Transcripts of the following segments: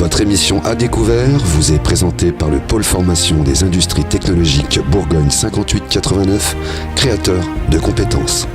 Votre émission À Découvert vous est présentée par le Pôle Formation des Industries Technologiques Bourgogne 5889, créateur de compétences.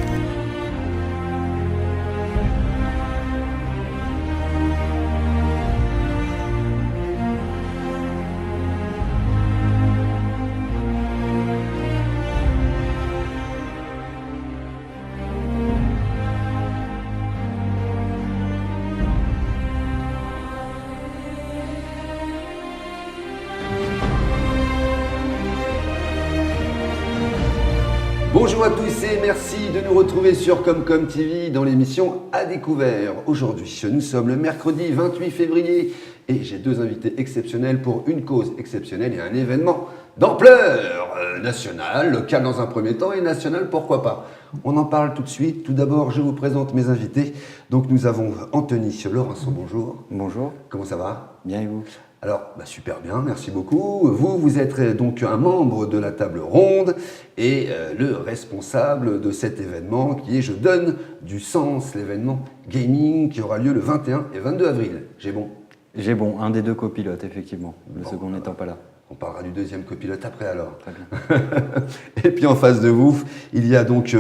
Bonjour à tous et merci de nous retrouver sur Comcom TV dans l'émission À Découvert. Aujourd'hui, nous sommes le mercredi 28 février et j'ai deux invités exceptionnels pour une cause exceptionnelle et un événement d'ampleur nationale, local dans un premier temps et national pourquoi pas. On en parle tout de suite. Tout d'abord, je vous présente mes invités. Donc nous avons Anthony Laurençon, bonjour. Bonjour. Comment ça va? Bien et vous? Alors, super bien, merci beaucoup. Vous êtes donc un membre de la table ronde et le responsable de cet événement qui est Je donne du sens, l'événement gaming qui aura lieu le 21 et 22 avril. J'ai bon? J'ai bon, un des deux copilotes, effectivement, le Bon, second n'étant pas là. On parlera du deuxième copilote après alors. Très bien. Et puis en face de vous, il y a donc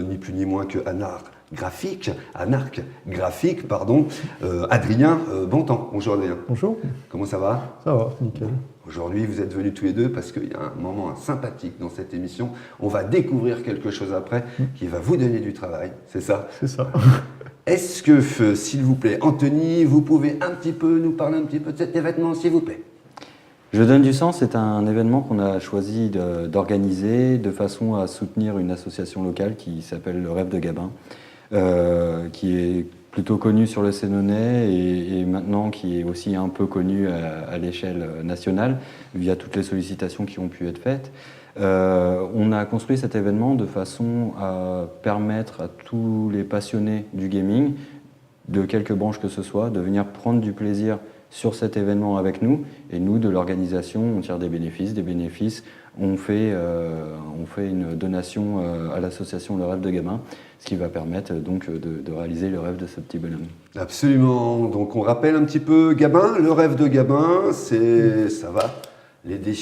ni plus ni moins que Anarch Graphique, Adrien Bontemps. Bonjour Adrien. Bonjour. Comment ça va? Ça va, nickel. Aujourd'hui, vous êtes venus tous les deux parce qu'il y a un moment sympathique dans cette émission. On va découvrir quelque chose après qui va vous donner du travail, c'est ça? C'est ça. Est-ce que, s'il vous plaît, Anthony, vous pouvez un petit peu nous parler un petit peu de cet événement, s'il vous plaît? Je donne du sens, c'est un événement qu'on a choisi d'organiser de façon à soutenir une association locale qui s'appelle Le Rêve de Gabin, qui est plutôt connue sur le Sénonais et maintenant qui est aussi un peu connue à l'échelle nationale via toutes les sollicitations qui ont pu être faites. On a construit cet événement de façon à permettre à tous les passionnés du gaming, de quelque branche que ce soit, de venir prendre du plaisir sur cet événement avec nous, et nous de l'organisation on tire des bénéfices, on fait une donation à l'association Le Rêve de Gabin, ce qui va permettre donc de réaliser le rêve de ce petit bonhomme. Absolument, donc on rappelle un petit peu Gabin, Le Rêve de Gabin, ça va l'aider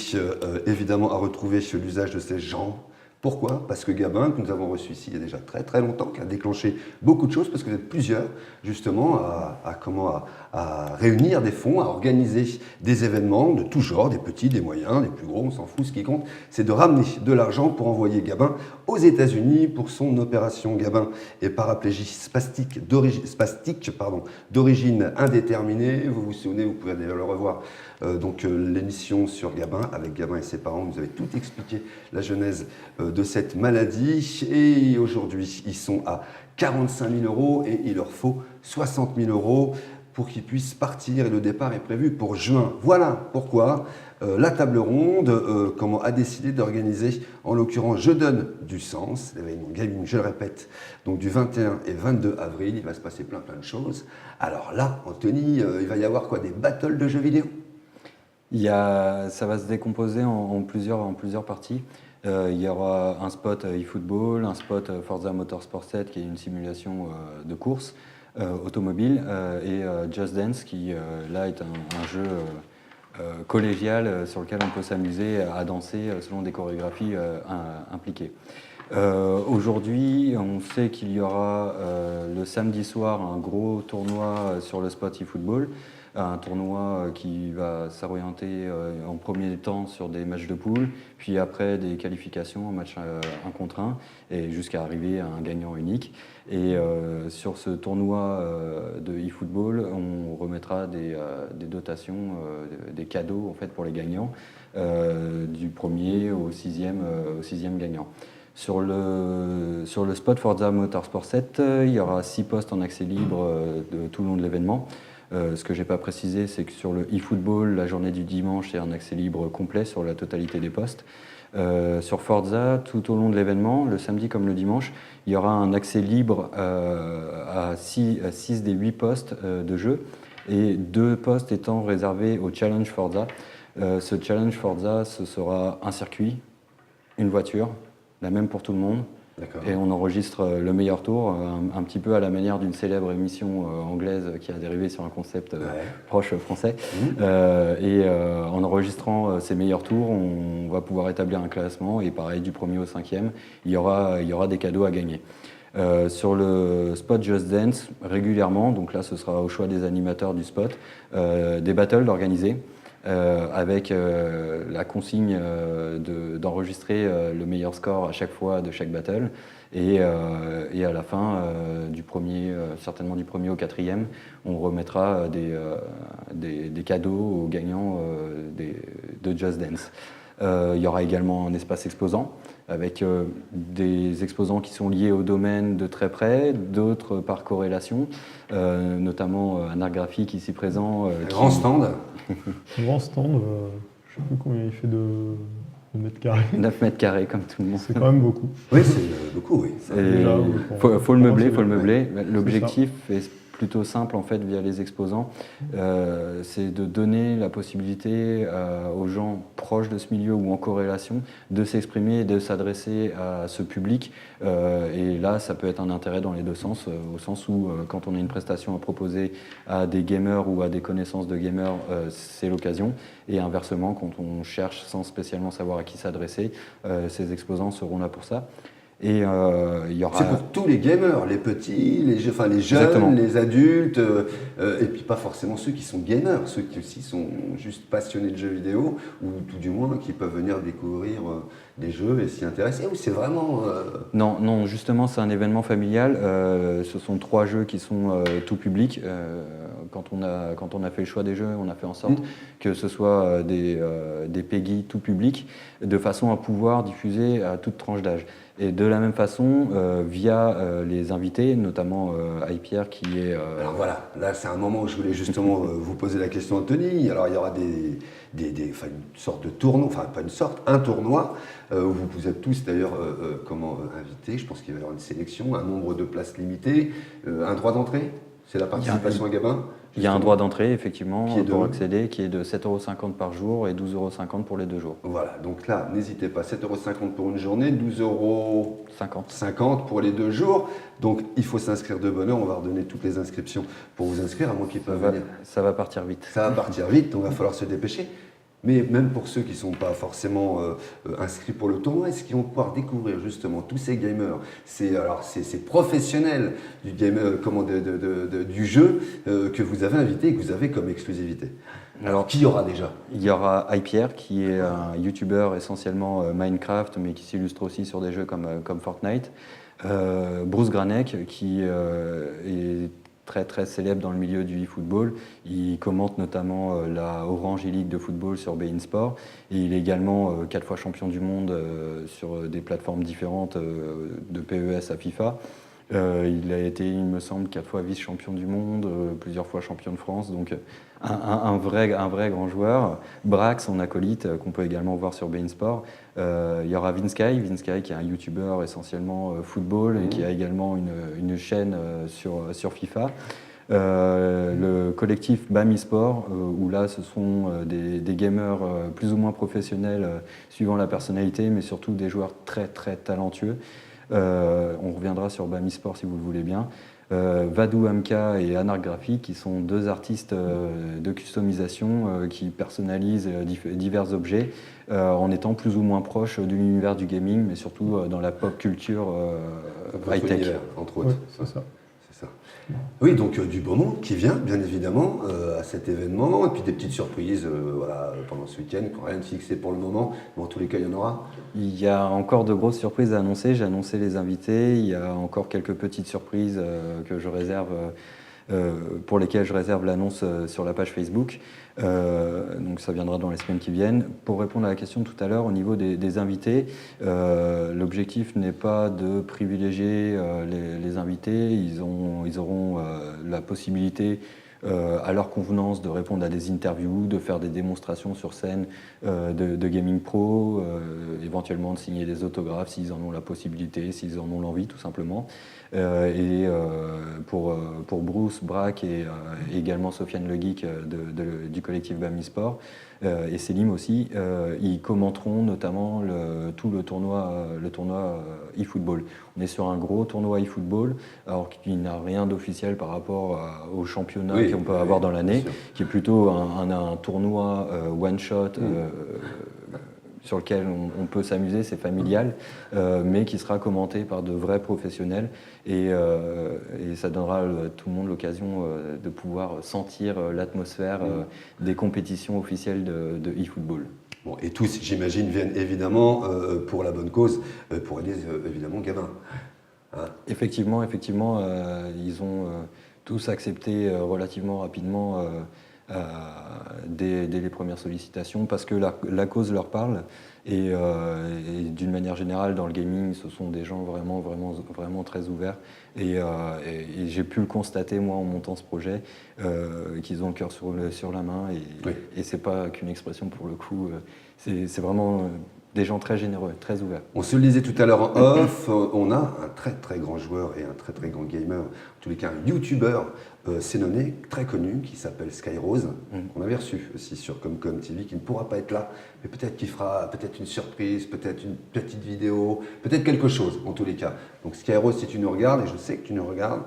évidemment à retrouver l'usage de ses jambes. Pourquoi? Parce que Gabin, que nous avons reçu ici il y a déjà très très longtemps, qui a déclenché beaucoup de choses, parce que vous êtes plusieurs justement à réunir des fonds, à organiser des événements de tout genre, des petits, des moyens, des plus gros, on s'en fout, ce qui compte, c'est de ramener de l'argent pour envoyer Gabin aux États-Unis pour son opération. Gabin est paraplégie spastique d'origine indéterminée, vous vous souvenez, vous pouvez d'ailleurs le revoir, l'émission sur Gabin, avec Gabin et ses parents, vous avez tout expliqué, la genèse de cette maladie, et aujourd'hui ils sont à 45 000 € et il leur faut 60 000 € pour qu'ils puissent partir, et le départ est prévu pour juin. Voilà pourquoi la table ronde a décidé d'organiser, en l'occurrence Je donne du sens, l'événement gaming, je le répète, donc du 21 et 22 avril, il va se passer plein de choses. Alors là, Anthony, il va y avoir quoi, des battles de jeux vidéo? Ça va se décomposer en plusieurs parties. Il y aura un spot eFootball, un spot Forza Motorsport 7 qui est une simulation de course automobile, et Just Dance qui là est un jeu collégial sur lequel on peut s'amuser à danser selon des chorégraphies impliquées. Aujourd'hui, on sait qu'il y aura le samedi soir un gros tournoi sur le spot eFootball, un tournoi qui va s'orienter en premier temps sur des matchs de poule, puis après des qualifications en match 1 contre 1, et jusqu'à arriver à un gagnant unique. Et sur ce tournoi de eFootball, on remettra des dotations, des cadeaux en fait pour les gagnants, du premier au sixième gagnant. Sur le spot Forza Motorsport 7, il y aura 6 postes en accès libre tout le long de l'événement. Ce que je n'ai pas précisé, c'est que sur le eFootball, la journée du dimanche est un accès libre complet sur la totalité des postes. Sur Forza, tout au long de l'événement, le samedi comme le dimanche, il y aura un accès libre à 6 des 8 postes de jeu, et 2 postes étant réservés au Challenge Forza. Ce Challenge Forza, ce sera un circuit, une voiture, la même pour tout le monde, D'accord. Et on enregistre le meilleur tour, un petit peu à la manière d'une célèbre émission anglaise qui a dérivé sur un concept proche français. En enregistrant ces meilleurs tours, on va pouvoir établir un classement. Et pareil, du premier au cinquième, il y aura des cadeaux à gagner. Sur le spot Just Dance, régulièrement, donc là ce sera au choix des animateurs du spot, des battles d'organiser. Avec la consigne d'enregistrer le meilleur score à chaque fois de chaque battle. Et à la fin, certainement du premier au quatrième, on remettra des cadeaux aux gagnants de Just Dance. Il y aura également un espace exposant avec des exposants qui sont liés au domaine de très près, d'autres par corrélation, notamment un art graphique ici présent. Grand stand. Un grand stand, je ne sais plus combien il fait de mètres carrés. 9 mètres carrés comme tout le monde. C'est quand même beaucoup. Oui, c'est beaucoup, oui. Il faut le meubler. L'objectif est plutôt simple en fait via les exposants, c'est de donner la possibilité aux gens proches de ce milieu ou en corrélation de s'exprimer et de s'adresser à ce public. Et là, ça peut être un intérêt dans les deux sens, au sens où quand on a une prestation à proposer à des gamers ou à des connaissances de gamers, c'est l'occasion. Et inversement, quand on cherche sans spécialement savoir à qui s'adresser, ces exposants seront là pour ça. Et il y aura... C'est pour tous les gamers, les petits, les jeunes, Exactement. les adultes, et puis pas forcément ceux qui sont gamers, ceux qui aussi sont juste passionnés de jeux vidéo, ou tout du moins qui peuvent venir découvrir des jeux et s'y intéresser. Ou c'est vraiment... Non, justement, c'est un événement familial. Ce sont 3 jeux qui sont tout public. Quand on a fait le choix des jeux, on a fait en sorte que ce soit des PEGI tout public, de façon à pouvoir diffuser à toute tranche d'âge. Et de la même façon, via les invités, notamment Pierre qui est... Alors voilà, là c'est un moment où je voulais justement vous poser la question, Anthony. Alors il y aura une sorte de tournoi, enfin pas une sorte, un tournoi, où vous êtes tous d'ailleurs invités. Je pense qu'il va y avoir une sélection, un nombre de places limitées, un droit d'entrée. C'est la participation à Gabin. Il y a un droit d'entrée, effectivement, pour accéder, qui est de 7,50 € par jour et 12,50 € pour les 2 jours. Voilà, donc là, n'hésitez pas, 7,50 € pour une journée, 12,50 € pour les 2 jours. Donc il faut s'inscrire de bonne heure, on va redonner toutes les inscriptions pour vous inscrire, à moins qu'ils peuvent venir. Ça va partir vite. Ça va partir vite, donc il va falloir se dépêcher. Mais même pour ceux qui ne sont pas forcément inscrits pour le tournoi, est-ce qu'ils vont pouvoir découvrir justement tous ces gamers, ces professionnels du, du jeu que vous avez invités et que vous avez comme exclusivité? Alors qui y aura déjà? Il y aura Pierre qui est un YouTuber essentiellement Minecraft, mais qui s'illustre aussi sur des jeux comme Fortnite. Bruce Granek qui est très très célèbre dans le milieu du e-football. Il commente notamment la Orange League de football sur beIN Sport. Et il est également 4 fois champion du monde sur des plateformes différentes de PES à FIFA. Il a été, il me semble, 4 fois vice-champion du monde, plusieurs fois champion de France, donc un vrai grand joueur. Brax, son acolyte, qu'on peut également voir sur beIN Sport. Il y aura Vinsky qui est un YouTuber essentiellement football et qui a également une chaîne sur FIFA. Le collectif BAM eSport, où là ce sont des gamers plus ou moins professionnels suivant la personnalité, mais surtout des joueurs très très talentueux. On reviendra sur BAM eSport si vous le voulez bien. Vadou Amka et Anar Graphique, qui sont 2 artistes de customisation qui personnalisent divers objets en étant plus ou moins proches de l'univers du gaming, mais surtout dans la pop culture high-tech. Entre autres. Ouais, c'est ça. Oui, donc du beau monde qui vient, bien évidemment, à cet événement, et puis des petites surprises pendant ce week-end, qui n'ont rien de fixé pour le moment, mais en tous les cas, il y en aura. Il y a encore de grosses surprises à annoncer, j'ai annoncé les invités, il y a encore quelques petites surprises que je réserve, pour lesquelles je réserve l'annonce sur la page Facebook. Donc ça viendra dans les semaines qui viennent. Pour répondre à la question de tout à l'heure, au niveau des invités, l'objectif n'est pas de privilégier les invités. Ils auront la possibilité, à leur convenance, de répondre à des interviews, de faire des démonstrations sur scène de gaming pro, éventuellement de signer des autographes s'ils en ont la possibilité, s'ils en ont l'envie tout simplement. Pour Bruce Braque et également Sofiane Le Geek du collectif Bami Sport et Selim aussi, ils commenteront notamment tout le tournoi eFootball. On est sur un gros tournoi eFootball, alors qu'il n'a rien d'officiel par rapport au championnat qu'on peut avoir dans l'année, qui est plutôt un tournoi one-shot sur lequel on peut s'amuser, c'est familial, mais qui sera commenté par de vrais professionnels et ça donnera à tout le monde l'occasion de pouvoir sentir l'atmosphère des compétitions officielles de eFootball. Bon, et tous, j'imagine, viennent évidemment pour la bonne cause, pour aider évidemment Gabin. Hein? Effectivement, ils ont tous accepté relativement rapidement dès les premières sollicitations parce que la cause leur parle et d'une manière générale dans le gaming ce sont des gens vraiment très ouverts et j'ai pu le constater moi en montant ce projet qu'ils ont le cœur sur la main et c'est pas qu'une expression pour le coup, c'est vraiment des gens très généreux, très ouverts. On se le disait tout à l'heure en off, on a un très grand joueur et un très grand gamer, en tous les cas un YouTuber sénonais très connu qui s'appelle Skyrose, qu'on avait reçu aussi sur Comcom TV, qui ne pourra pas être là, mais peut-être qu'il fera peut-être une surprise, peut-être une petite vidéo, peut-être quelque chose en tous les cas. Donc Skyrose, si tu nous regardes, et je sais que tu nous regardes,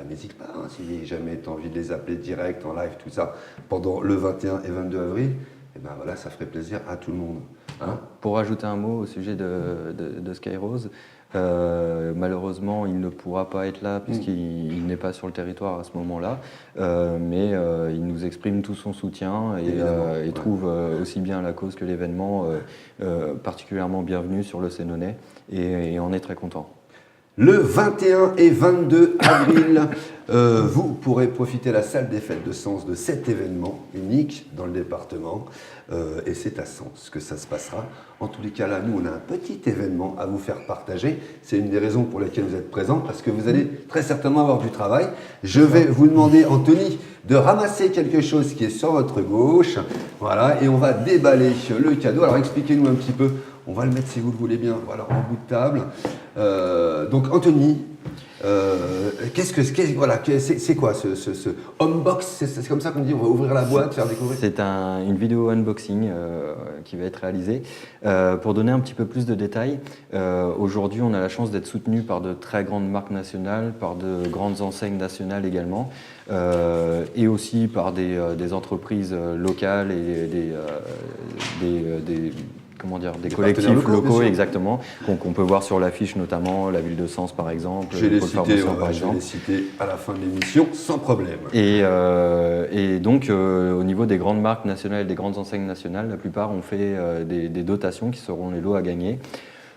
n'hésite pas, hein, si jamais tu as envie de les appeler direct, en live, tout ça, pendant le 21 et 22 avril, et ben voilà, ça ferait plaisir à tout le monde. Hein? Pour ajouter un mot au sujet de Skyrose, malheureusement il ne pourra pas être là puisqu'il n'est pas sur le territoire à ce moment-là, mais il nous exprime tout son soutien et trouve aussi bien la cause que l'événement particulièrement bienvenu sur le Sénonais et on est très content. Le 21 et 22 avril, vous pourrez profiter à la salle des fêtes de Sens de cet événement unique dans le département. Et c'est à Sens que ça se passera. En tous les cas, là, nous, on a un petit événement à vous faire partager. C'est une des raisons pour lesquelles vous êtes présents, parce que vous allez très certainement avoir du travail. Je vais vous demander, Anthony, de ramasser quelque chose qui est sur votre gauche. Voilà, et on va déballer le cadeau. Alors, expliquez-nous un petit peu. On va le mettre, si vous le voulez bien, voilà, en bout de table. Donc, Anthony, c'est quoi ce unbox? C'est comme ça qu'on dit, on va ouvrir la boîte, faire découvrir. C'est une vidéo unboxing qui va être réalisée. Pour donner un petit peu plus de détails, aujourd'hui on a la chance d'être soutenu par de très grandes marques nationales, par de grandes enseignes nationales également, et aussi par des entreprises locales et des collectifs locaux exactement, qu'on peut voir sur l'affiche, notamment la ville de Sens par exemple. Je vais les citer à la fin de l'émission sans problème. Et donc au niveau des grandes marques nationales et des grandes enseignes nationales, la plupart ont fait des dotations qui seront les lots à gagner.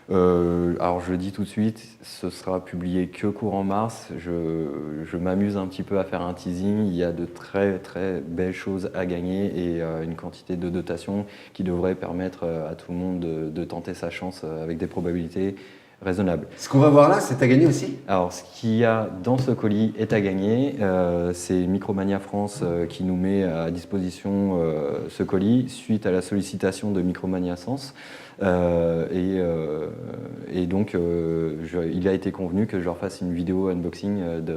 Alors je le dis tout de suite, ce sera publié que courant mars. Je m'amuse un petit peu à faire un teasing. Il y a de très belles choses à gagner et une quantité de dotations qui devrait permettre à tout le monde de tenter sa chance avec des probabilités raisonnables. Ce qu'on va voir là, c'est à gagner aussi? Alors ce qu'il y a dans ce colis est à gagner. C'est Micromania France qui nous met à disposition ce colis suite à la sollicitation de Micromania Sens. Et donc il a été convenu que je leur fasse une vidéo unboxing de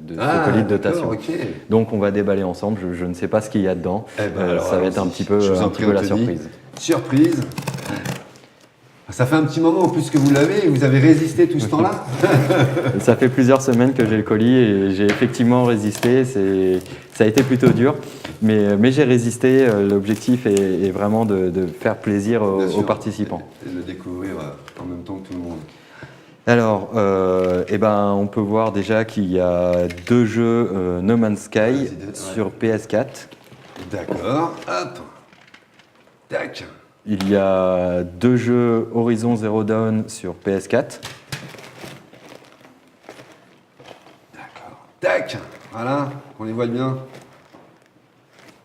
ce colis de dotation. Okay. Donc on va déballer ensemble, je ne sais pas ce qu'il y a dedans, ça va être un petit peu la surprise. Surprise. Ça fait un petit moment en plus que vous l'avez et vous avez résisté tout ce temps-là. Ça fait plusieurs semaines que j'ai le colis et j'ai effectivement résisté. Ça a été plutôt dur, mais j'ai résisté. L'objectif est vraiment de faire plaisir aux participants. Et de le découvrir en même temps que tout le monde. Alors, on peut voir déjà qu'il y a 2 jeux No Man's Sky sur PS4. D'accord, hop, tac. Il y a 2 jeux Horizon Zero Dawn sur PS4. D'accord, tac, voilà, qu'on les voit bien.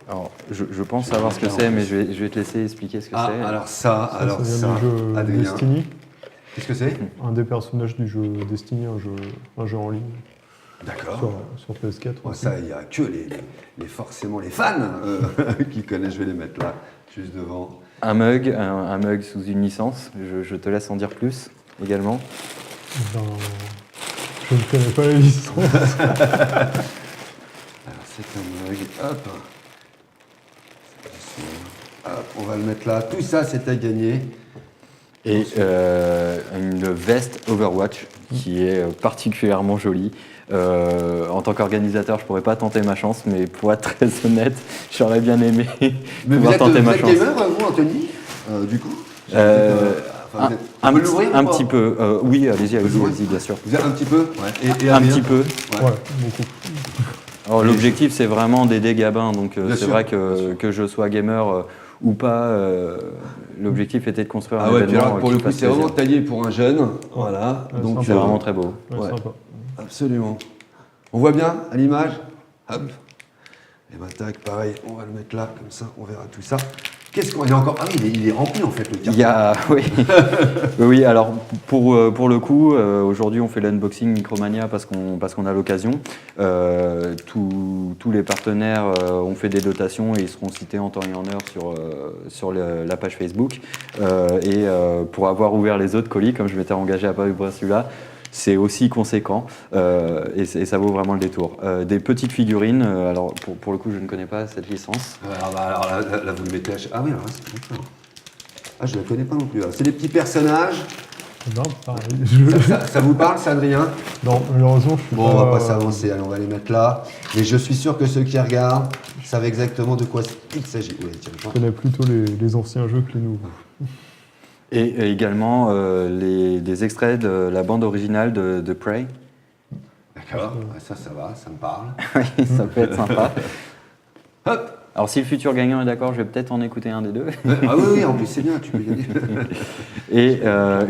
Alors, je pense savoir ce que c'est, mais je vais te laisser expliquer ce que c'est. Alors ça, vient du jeu Adrien. Destiny. Qu'est-ce que c'est? Un des personnages du jeu Destiny, un jeu en ligne. D'accord. Sur PS4. Ça, il n'y a que forcément les fans qui connaissent. Je vais les mettre là, juste devant. Un mug sous une licence. Je te laisse en dire plus également. Je Je ne connais pas la licence. Alors c'est un mug, hop. Hop, on va le mettre là. Tout ça, c'est à gagner. Et une veste Overwatch qui est particulièrement jolie. En tant qu'organisateur, je pourrais pas tenter ma chance, mais pour être très honnête, j'aurais bien aimé Mais pouvoir tenter ma vous êtes chance. gamer, vous, Anthony, du coup Un petit peu. Oui, allez-y, bien sûr. Vous êtes un petit peu et Un Adrien petit peu. Ouais, beaucoup. Alors, l'objectif, c'est vraiment d'aider Gabin. Donc, Bien c'est sûr, vrai bien sûr. que je sois gamer ou pas, l'objectif était de construire un Ah ouais, puis événement alors, pour qui le coup, fasse c'est vraiment plaisir. taillé pour un jeune. Voilà. Ouais, Donc, C'est vraiment très beau. Ouais, Ouais. sympa. absolument. On voit bien à l'image. Hop. Et ben tac, pareil, on va le mettre là, comme ça, on verra tout ça. Qu'est-ce qu'on y a encore? Ah oui, il est rempli en fait le carton. Il y a, oui. Oui, alors pour le coup, aujourd'hui on fait l'unboxing Micromania parce qu'on a l'occasion. Tous les partenaires ont fait des dotations et ils seront cités en temps et en heure sur la page Facebook. Pour avoir ouvert les autres colis, comme je m'étais engagé à pas ouvrir celui-là, c'est aussi conséquent et ça vaut vraiment le détour. Des petites figurines, alors pour le coup je ne connais pas cette licence. Alors là, vous le mettez à... Ah oui, alors là, c'est bon. Ah, je ne la connais pas non plus. C'est des petits personnages. Non, pareil. Ça vous parle, ça, Adrien? Non, malheureusement, je suis Bon, pas... on va pas s'avancer, allez, on va les mettre là. Mais je suis sûr que ceux qui regardent savent exactement de quoi il s'agit. Oui, tiens, Je connais plutôt les anciens jeux que les nouveaux. Et également des extraits de la bande originale de Prey. D'accord, ouais, ça va, ça me parle. Oui, ça peut être sympa. Hop. Alors si le futur gagnant est d'accord, je vais peut-être en écouter un des deux. Ah oui, en plus c'est bien, tu peux y aller. Et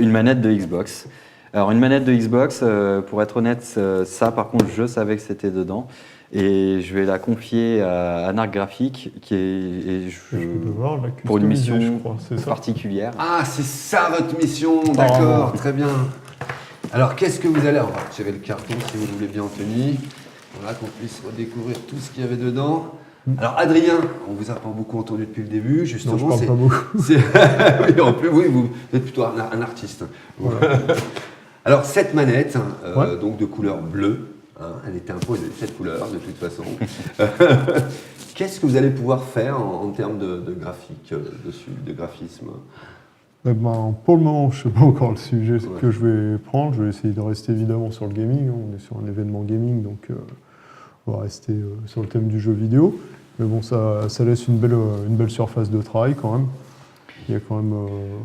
une manette de Xbox. Alors une manette de Xbox, pour être honnête, ça par contre je savais que c'était dedans. Et je vais la confier à Anarch Graphic, qui est Je peux voir, la pour une customiser, mission je crois, c'est ça. particulière. Ah, c'est ça votre mission, d'accord, très bien. Alors qu'est-ce que vous allez... On va tirer le carton si vous voulez bien, Anthony. Voilà, qu'on puisse redécouvrir tout ce qu'il y avait dedans. Alors Adrien, on vous a pas beaucoup entendu depuis le début, justement. Non, je parle pas beaucoup. Oui, en plus, oui, vous êtes plutôt un artiste. Voilà. Alors cette manette, Ouais. donc de couleur bleue, hein, elle était imposée, cette couleur de toute façon. Qu'est-ce que vous allez pouvoir faire en termes de graphique dessus, de graphisme? Eh ben, pour le moment, je ne sais pas encore le sujet Ouais. que je vais prendre. Je vais essayer de rester évidemment sur le gaming. On est sur un événement gaming, donc on va rester sur le thème du jeu vidéo. Mais bon, ça laisse une belle surface de travail quand même. Il y a quand même.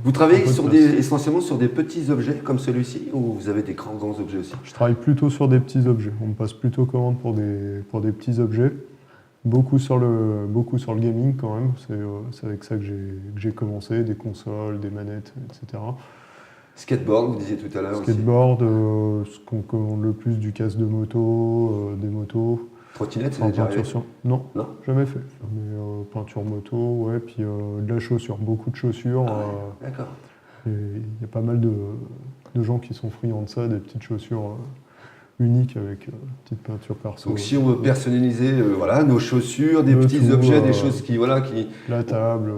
Vous un travaillez peu de sur place. essentiellement sur des petits objets comme celui-ci ou vous avez des grands objets aussi? Je travaille plutôt sur des petits objets. On me passe plutôt commande pour des petits objets. Beaucoup sur le gaming quand même. C'est avec ça que j'ai commencé, des consoles, des manettes, etc. Skateboard, vous disiez tout à l'heure aussi. Skateboard, ce qu'on commande le plus, du casque de moto, des motos. Trottinette, c'est En déjà peinture arrivé? sur... Non, Non. jamais fait. Mais peinture moto, ouais, puis de la chaussure, beaucoup de chaussures. Ah ouais, d'accord. Et il y a pas mal de gens qui sont friands de ça, des petites chaussures uniques avec petite peinture perso. Donc si on veut personnaliser voilà, nos chaussures, des Le petits tout, objets, des choses qui... La table,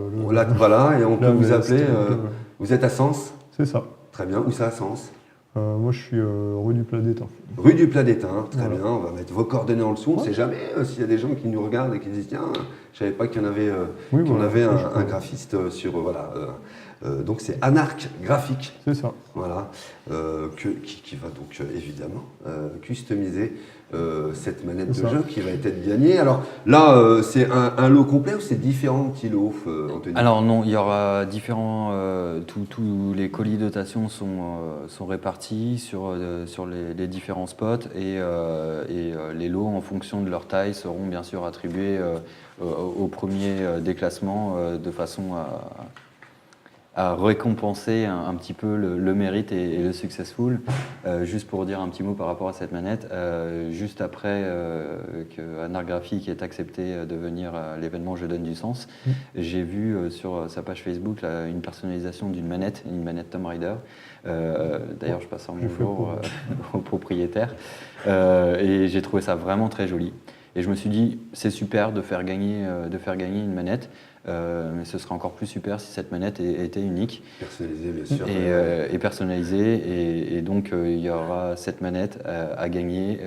Voilà, et on peut la vous veste, appeler... ouais. Vous êtes à Sens? C'est ça. Très bien. Où ça, à Sens? Moi, je suis rue du Plat d'Étain. Rue du Plat d'Étain, très Voilà. bien. On va mettre vos coordonnées en dessous. On ne sait jamais s'il y a des gens qui nous regardent et qui disent tiens, je ne savais pas qu'il y en avait, Oui, qu'on voilà, avait ça, un graphiste sur voilà. Donc c'est Anarch Graphic, C'est ça. voilà, qui va donc évidemment customiser cette manette C'est de ça. jeu qui va être gagnée. Alors là, c'est un lot complet ou c'est différents petits lots, Anthony? Alors non, il y aura différents... tous les colis dotation sont répartis sur les différents spots et les lots en fonction de leur taille seront bien sûr attribués au premier déclassement de façon à récompenser un petit peu le mérite et le successful. Juste pour dire un petit mot par rapport à cette manette, juste après que Anarch Graphic ait accepté de venir à l'événement Je donne du sens, j'ai vu sur sa page Facebook là, une personnalisation d'une manette, une manette Tomb Raider. D'ailleurs, je passe en J'ai fait bonjour au propriétaire et j'ai trouvé ça vraiment très joli. Et je me suis dit, c'est super de faire gagner une manette. mais ce serait encore plus super si cette manette était unique Personnalisé, bien sûr. et personnalisée. Et donc, il y aura cette manette à gagner.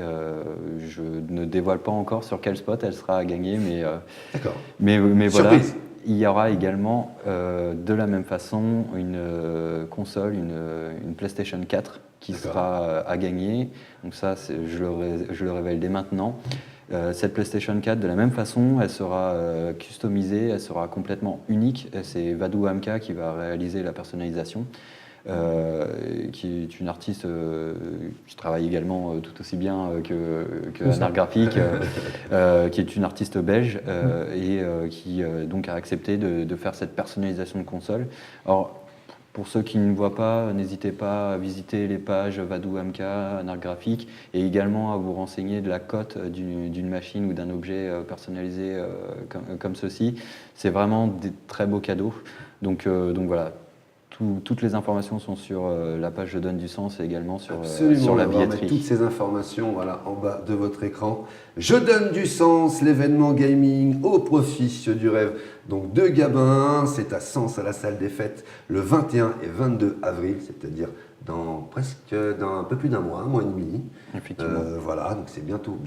Je ne dévoile pas encore sur quel spot elle sera à gagner, D'accord. mais voilà. Surprise. Il y aura également, de la même façon, une console, une PlayStation 4 qui D'accord. sera à gagner. Donc ça, je le révèle dès maintenant. Cette PlayStation 4, de la même façon, elle sera customisée, elle sera complètement unique. C'est Vadou Hamka qui va réaliser la personnalisation, qui est une artiste qui travaille également tout aussi bien que Art Graphique, qui est une artiste belge et qui donc a accepté de faire cette personnalisation de console. Alors, pour ceux qui ne voient pas, n'hésitez pas à visiter les pages Vadou Hamka, Art Graphique, et également à vous renseigner de la cote d'une machine ou d'un objet personnalisé comme ceci. C'est vraiment des très beaux cadeaux. Donc voilà. Toutes les informations sont sur la page Je donne du sens et également sur la On va mettre billetterie. toutes ces informations en bas de votre écran. Je donne du sens, l'événement gaming au profit du rêve. Donc de Gabin, c'est à Sens, à la salle des fêtes, le 21 et 22 avril, c'est-à-dire dans un peu plus d'un mois, un mois et demi. Effectivement. Voilà, donc c'est bientôt.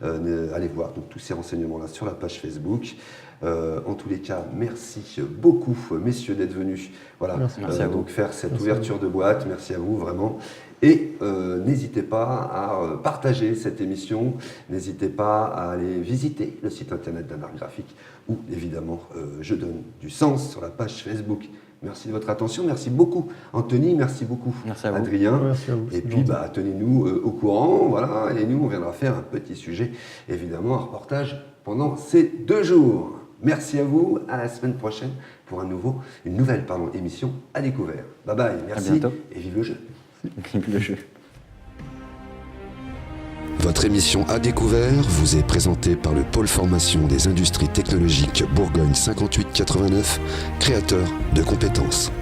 Allez voir donc, tous ces renseignements-là sur la page Facebook. En tous les cas, merci beaucoup, messieurs, d'être venus. Voilà, Merci à vous. donc faire cette Merci ouverture de boîte. Merci à vous, vraiment. Et n'hésitez pas à partager cette émission. N'hésitez pas à aller visiter le site internet d'Art Graphique où, évidemment, je donne du sens sur la page Facebook. Merci de votre attention. Merci beaucoup, Anthony. Merci beaucoup, Merci à vous. Adrien. Merci à vous, Et c'est puis, gentil. tenez-nous au courant. Voilà. Et nous, on viendra faire un petit sujet, évidemment, un reportage pendant ces 2 jours. Merci à vous. À la semaine prochaine pour une nouvelle émission à découvert. Bye bye. Merci. bientôt. Et vive le jeu. Vive le jeu. Votre émission À Découvert vous est présentée par le pôle formation des industries technologiques Bourgogne 5889, créateur de compétences.